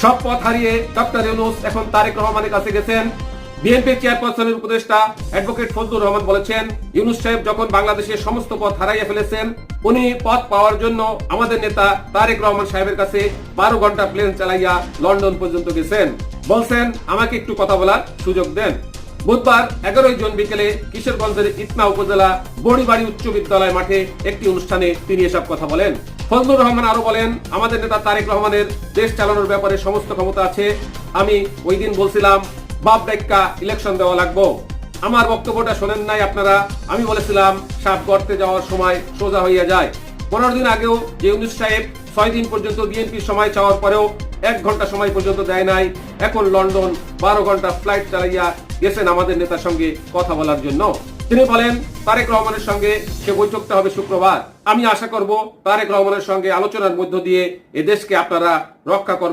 সব পথ হারিয়ে ডক্টর ইউনূস এখন তারেক রহমানের কাছে গেছেন। বিএনপি চেয়ারপারসনের উপদেষ্টা অ্যাডভোকেট ফজলুর রহমান বলেছেন, ইউনূস সাহেব যখন বাংলাদেশের সমস্ত পথ হারাইয়া ফেলেছেন, উনি পথ পাওয়ার জন্য আমাদের নেতা তারেক রহমান সাহেবের কাছে 12 ঘন্টা প্লেন চালাইয়া লন্ডন পর্যন্ত গেছেন। বলছেন আমাকে একটু কথা বলার সুযোগ দেন। বুধবার 11 জুন বিকেলে কিশোরগঞ্জের ইতনা উপজেলা বড়িবাড়ি উচ্চ বিদ্যালয় মাঠে একটি অনুষ্ঠানে তিনি এসব কথা বলেন। ফজলুর রহমান আরো বলেন, আমাদের নেতা তারেক রহমানের দেশ চালানোর ব্যাপারে সমস্ত ক্ষমতা আছে। আমি ওই দিন বলছিলাম বাপ ডাক্কা ইলেকশন দেওয়া লাগবো। আমার বক্তব্যটা শোনেন নাই আপনারা। আমি বলেছিলাম সাপ গর্তে যাওয়ার সময় সোজা হইয়া যায়। 15 দিন আগেও যে ইউনূস সাহেব 6 দিন পর্যন্ত বিএনপির সময় চাওয়ার পরেও 1 ঘন্টা সময় পর্যন্ত দেয় নাই, এখন লন্ডন 12 ঘন্টা ফ্লাইট চালাইয়া গেছেন আমাদের নেতার সঙ্গে কথা বলার জন্য। তিনি বলেন, তারেক রহমানের সঙ্গে সে বৈঠকটা হবে শুক্রবার। আমি আশা করব তারেক রহমানের সঙ্গে আলোচনার মধ্য দিয়ে এদেশকে আপনারা রক্ষা করবেন।